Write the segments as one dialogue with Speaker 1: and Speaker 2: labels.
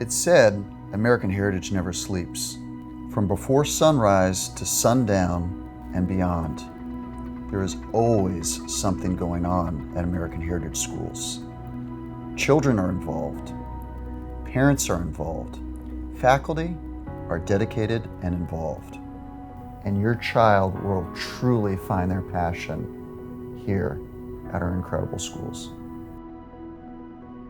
Speaker 1: It's said American heritage never sleeps. From before sunrise to sundown and beyond, there is always something going on at American Heritage Schools. Children are involved, parents are involved, faculty are dedicated and involved, and your child will truly find their passion here at our incredible schools.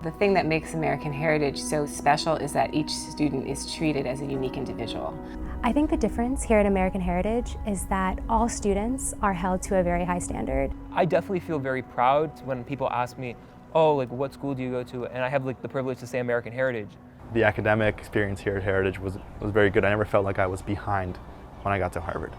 Speaker 2: The thing that makes American Heritage so special is that each student is treated as a unique individual.
Speaker 3: I think the difference here at American Heritage is that all students are held to a very high standard.
Speaker 4: I definitely feel very proud when people ask me, oh, like what school do you go to? And I have like the privilege to say American Heritage.
Speaker 5: The academic experience here at Heritage was very good. I never felt like I was behind when I got to Harvard.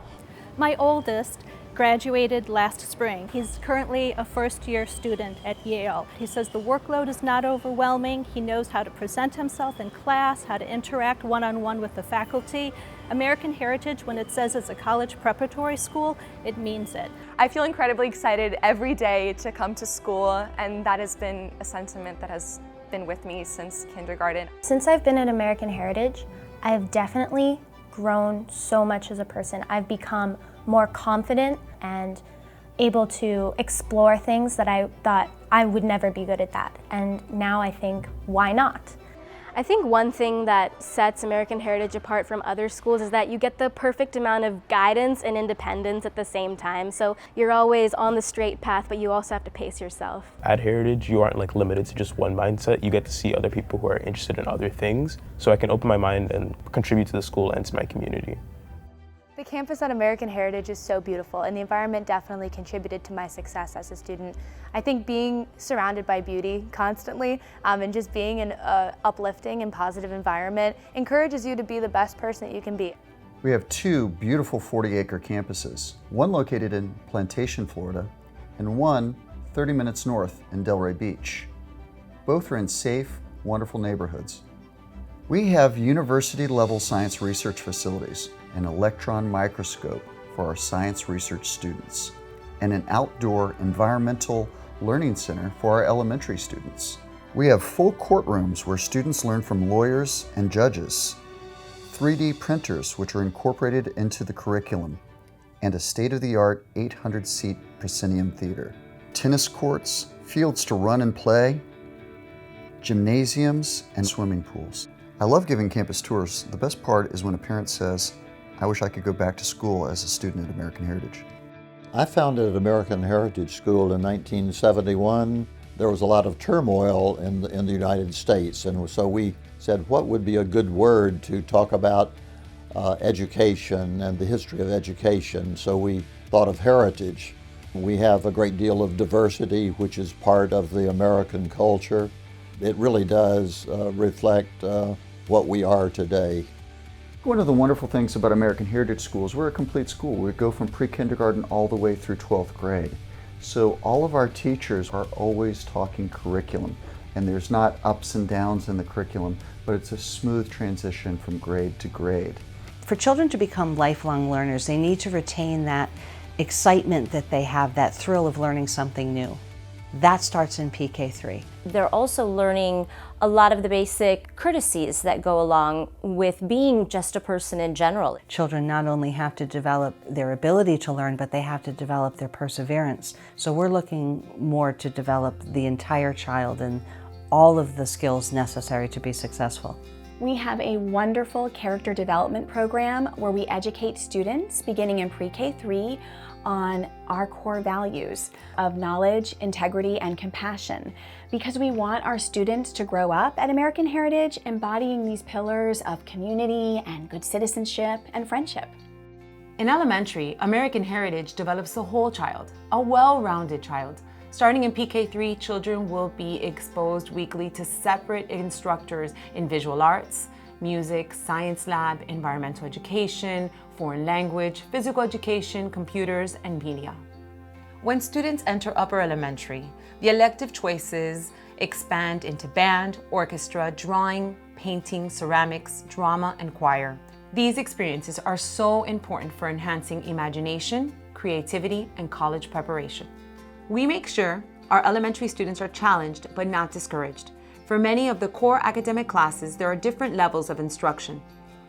Speaker 6: My oldest graduated last spring. He's currently a first-year student at Yale. He says the workload is not overwhelming. He knows how to present himself in class, how to interact one-on-one with the faculty. American Heritage, when it says it's a college preparatory school, it means it.
Speaker 7: I feel incredibly excited every day to come to school, and that has been a sentiment that has been with me since kindergarten.
Speaker 3: Since I've been at American Heritage, I've definitely grown so much as a person. I've become more confident and able to explore things that I thought I would never be good at that. And now I think, why not?
Speaker 8: I think one thing that sets American Heritage apart from other schools is that you get the perfect amount of guidance and independence at the same time. So you're always on the straight path, but you also have to pace yourself.
Speaker 9: At Heritage, you aren't like limited to just one mindset. You get to see other people who are interested in other things. So I can open my mind and contribute to the school and to my community.
Speaker 10: The campus at American Heritage is so beautiful, and the environment definitely contributed to my success as a student. I think being surrounded by beauty constantly and just being in an uplifting and positive environment encourages you to be the best person that you can be.
Speaker 1: We have two beautiful 40-acre campuses, one located in Plantation, Florida, and one 30 minutes north in Delray Beach. Both are in safe, wonderful neighborhoods. We have university-level science research facilities, an electron microscope for our science research students, and an outdoor environmental learning center for our elementary students. We have full courtrooms where students learn from lawyers and judges, 3D printers which are incorporated into the curriculum, and a state-of-the-art 800-seat proscenium theater. Tennis courts, fields to run and play, gymnasiums, and swimming pools. I love giving campus tours. The best part is when a parent says, I wish I could go back to school as a student at American Heritage.
Speaker 11: I founded American Heritage School in 1971. There was a lot of turmoil in the United States, and so we said, what would be a good word to talk about education and the history of education? So we thought of heritage. We have a great deal of diversity, which is part of the American culture. It really does reflect what we are today.
Speaker 1: One of the wonderful things about American Heritage Schools, we're a complete school. We go from pre-kindergarten all the way through 12th grade. So all of our teachers are always talking curriculum, and there's not ups and downs in the curriculum, but it's a smooth transition from grade to grade.
Speaker 12: For children to become lifelong learners, they need to retain that excitement that they have, that thrill of learning something new. That starts in PK3.
Speaker 8: They're also learning a lot of the basic courtesies that go along with being just a person in general.
Speaker 12: Children not only have to develop their ability to learn, but they have to develop their perseverance. So we're looking more to develop the entire child and all of the skills necessary to be successful.
Speaker 13: We have a wonderful character development program where we educate students beginning in pre-K3 on our core values of knowledge, integrity, and compassion, because we want our students to grow up at American Heritage embodying these pillars of community and good citizenship and friendship.
Speaker 2: In elementary, American Heritage develops the whole child, a well-rounded child. Starting in PK3, children will be exposed weekly to separate instructors in visual arts, music, science lab, environmental education, foreign language, physical education, computers, and media. When students enter upper elementary, the elective choices expand into band, orchestra, drawing, painting, ceramics, drama, and choir. These experiences are so important for enhancing imagination, creativity, and college preparation. We make sure our elementary students are challenged but not discouraged. For For many of the core academic classes, there are different levels of instruction.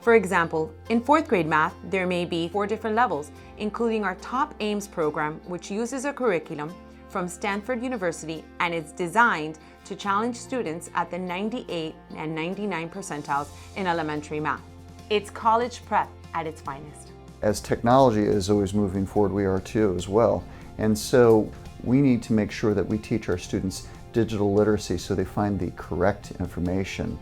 Speaker 2: For example, in 4th grade math, there may be 4 different levels, including our Top Aims program, which uses a curriculum from Stanford University and is designed to challenge students at the 98 and 99 percentiles in elementary math. It's college prep at its finest.
Speaker 1: As technology is always moving forward, we are too as well. And so we need to make sure that we teach our students digital literacy so they find the correct information.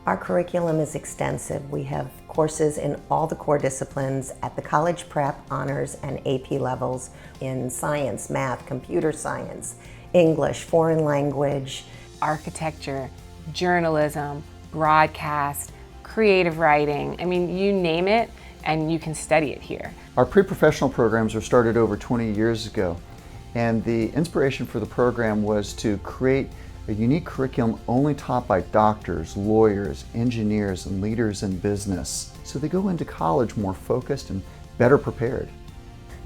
Speaker 14: Our curriculum is extensive. We have courses in all the core disciplines at the college prep, honors, and AP levels in science, math, computer science, English, foreign language,
Speaker 15: architecture, journalism, broadcast, creative writing. I mean, you name it and you can study it here.
Speaker 1: Our pre-professional programs were started over 20 years ago, and the inspiration for the program was to create a unique curriculum only taught by doctors, lawyers, engineers, and leaders in business. So they go into college more focused and better prepared.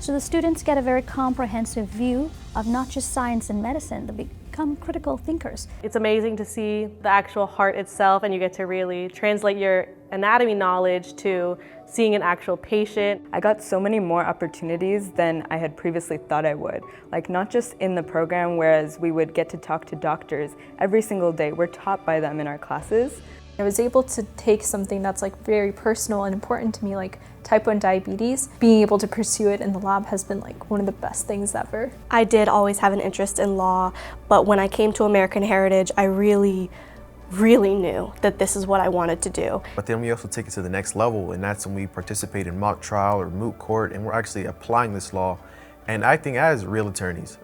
Speaker 16: So the students get a very comprehensive view of not just science and medicine, they become critical thinkers.
Speaker 17: It's amazing to see the actual heart itself, and you get to really translate your anatomy knowledge to seeing an actual patient.
Speaker 18: I got so many more opportunities than I had previously thought I would. Like, not just in the program, whereas we would get to talk to doctors every single day. We're taught by them in our classes.
Speaker 19: I was able to take something that's like very personal and important to me, like type 1 diabetes. Being able to pursue it in the lab has been like one of the best things ever.
Speaker 20: I did always have an interest in law, but when I came to American Heritage, I really knew that this is what I wanted to do.
Speaker 21: But then we also take it to the next level, and that's when we participate in mock trial or moot court, and we're actually applying this law and acting as real attorneys.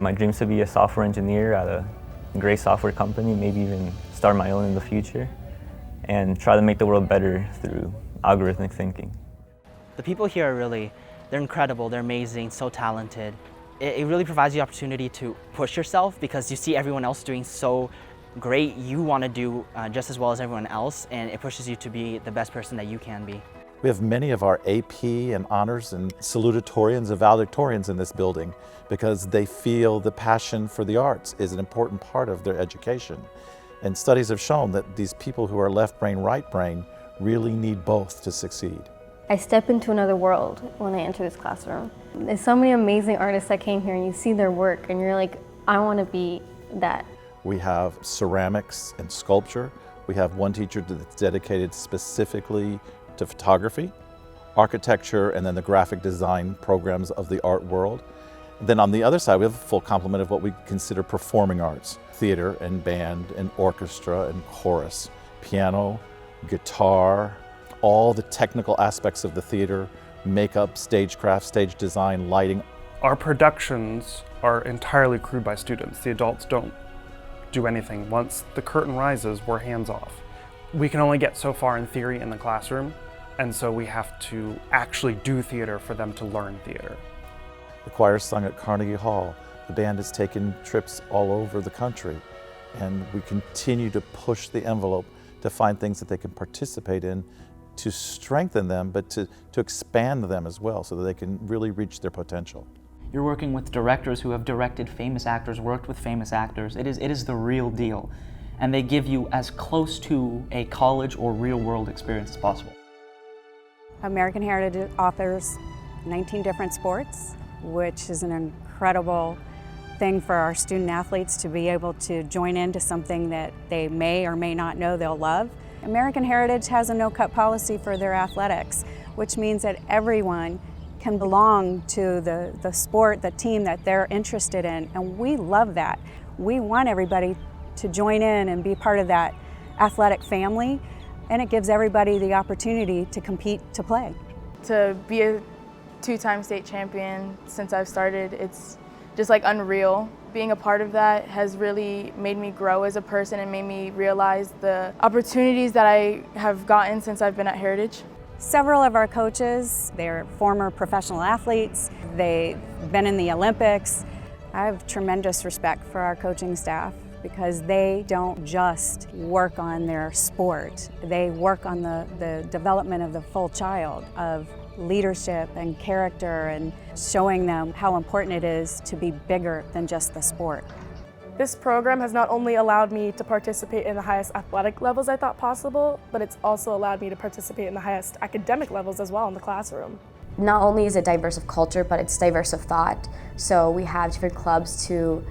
Speaker 22: My dream is to be a software engineer at a great software company, maybe even start my own in the future, and try to make the world better through algorithmic thinking.
Speaker 23: The people here are they're incredible, they're amazing, so talented. It really provides the opportunity to push yourself because you see everyone else doing so great. You want to do just as well as everyone else, and it pushes you to be the best person that you can be.
Speaker 24: We have many of our AP and honors and salutatorians and valedictorians in this building because they feel the passion for the arts is an important part of their education. And studies have shown that these people who are left brain, right brain really need both to succeed.
Speaker 8: I step into another world when I enter this classroom. There's so many amazing artists that came here and you see their work and you're like, I want to be that.
Speaker 24: We have ceramics and sculpture. We have one teacher that's dedicated specifically to photography, architecture, and then the graphic design programs of the art world. Then on the other side, we have a full complement of what we consider performing arts, theater and band and orchestra and chorus, piano, guitar, all the technical aspects of the theater, makeup, stagecraft, stage design, lighting.
Speaker 25: Our productions are entirely crewed by students. The adults don't do anything. Once the curtain rises, we're hands off. We can only get so far in theory in the classroom, and so we have to actually do theater for them to learn theater.
Speaker 24: The choir sung at Carnegie Hall. The band has taken trips all over the country, and we continue to push the envelope to find things that they can participate in to strengthen them, but to expand them as well so that they can really reach their potential.
Speaker 26: You're working with directors who have directed famous actors, worked with famous actors. It is the real deal. And they give you as close to a college or real world experience as possible.
Speaker 27: American Heritage offers 19 different sports, which is an incredible thing for our student athletes to be able to join into something that they may or may not know they'll love. American Heritage has a no-cut policy for their athletics, which means that everyone can belong to the sport, the team that they're interested in, and we love that. We want everybody to join in and be part of that athletic family, and it gives everybody the opportunity to compete, to play.
Speaker 28: To be a two-time state champion since I've started, it's just like unreal. Being a part of that has really made me grow as a person and made me realize the opportunities that I have gotten since I've been at Heritage.
Speaker 27: Several of our coaches, they're former professional athletes, they've been in the Olympics. I have tremendous respect for our coaching staff because they don't just work on their sport, they work on the development of the full child, of leadership and character, and showing them how important it is to be bigger than just the sport.
Speaker 3: This program has not only allowed me to participate in the highest athletic levels I thought possible, but it's also allowed me to participate in the highest academic levels as well in the classroom.
Speaker 4: Not only is it diverse of culture, but it's diverse of thought. So we have different clubs to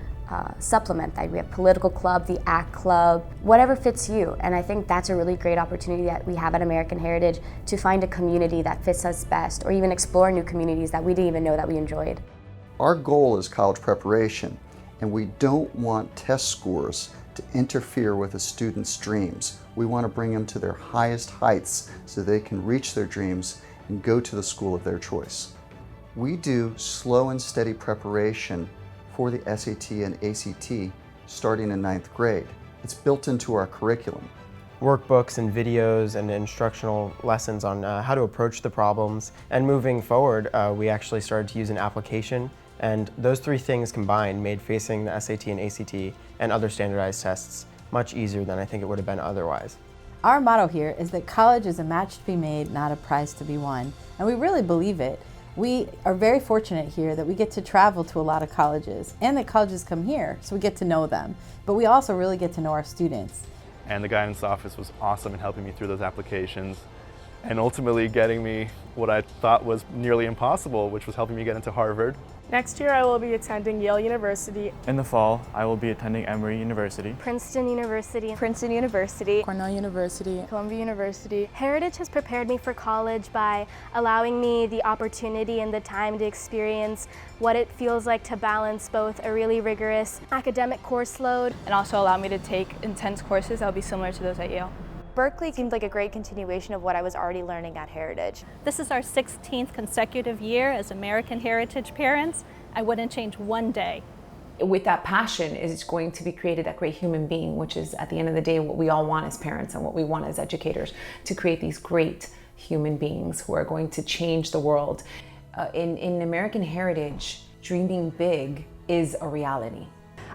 Speaker 4: supplement that. We have political club, the ACT club, whatever fits you. And I think that's a really great opportunity that we have at American Heritage to find a community that fits us best, or even explore new communities that we didn't even know that we enjoyed.
Speaker 1: Our goal is college preparation, and we don't want test scores to interfere with a student's dreams. We want to bring them to their highest heights so they can reach their dreams and go to the school of their choice. We do slow and steady preparation for the SAT and ACT starting in 9th grade. It's built into our curriculum.
Speaker 5: Workbooks and videos and instructional lessons on how to approach the problems. And moving forward, we actually started to use an application, and those three things combined made facing the SAT and ACT and other standardized tests much easier than I think it would have been otherwise.
Speaker 6: Our motto here is that college is a match to be made, not a prize to be won. And we really believe it. We are very fortunate here that we get to travel to a lot of colleges, and that colleges come here, so we get to know them. But we also really get to know our students.
Speaker 7: And the guidance office was awesome in helping me through those applications, and ultimately getting me what I thought was nearly impossible, which was helping me get into Harvard.
Speaker 3: Next year I will be attending Yale University.
Speaker 9: In the fall, I will be attending Emory University,
Speaker 8: Princeton University,
Speaker 4: Princeton University,
Speaker 28: Cornell University,
Speaker 3: Columbia University.
Speaker 8: Heritage has prepared me for college by allowing me the opportunity and the time to experience what it feels like to balance both a really rigorous academic course load
Speaker 10: and also allow me to take intense courses that will be similar to those at Yale.
Speaker 11: Berkeley seemed like a great continuation of what I was already learning at Heritage.
Speaker 16: This is our 16th consecutive year as American Heritage parents. I wouldn't change one day.
Speaker 2: With that passion is going to be created that great human being, which is at the end of the day what we all want as parents and what we want as educators, to create these great human beings who are going to change the world. In American Heritage, dreaming big is a reality.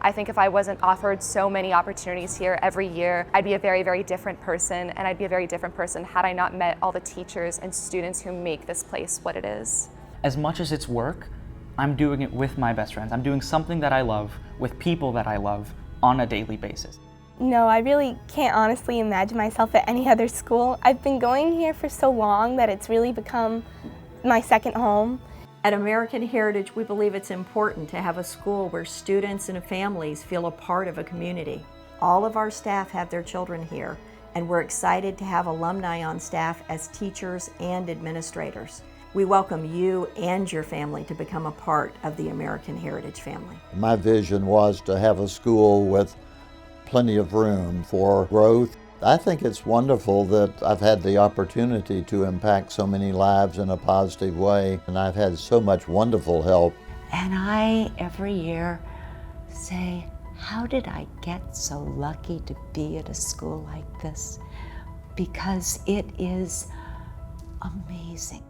Speaker 11: I think if I wasn't offered so many opportunities here every year, I'd be a very, very different person, and I'd be a very different person had I not met all the teachers and students who make this place what it is.
Speaker 26: As much as it's work, I'm doing it with my best friends. I'm doing something that I love with people that I love on a daily basis.
Speaker 29: No, I really can't honestly imagine myself at any other school. I've been going here for so long that it's really become my second home.
Speaker 30: At American Heritage, we believe it's important to have a school where students and families feel a part of a community. All of our staff have their children here, and we're excited to have alumni on staff as teachers and administrators. We welcome you and your family to become a part of the American Heritage family.
Speaker 31: My vision was to have a school with plenty of room for growth. I think it's wonderful that I've had the opportunity to impact so many lives in a positive way, and I've had so much wonderful help.
Speaker 32: And I, every year, say, how did I get so lucky to be at a school like this? Because it is amazing.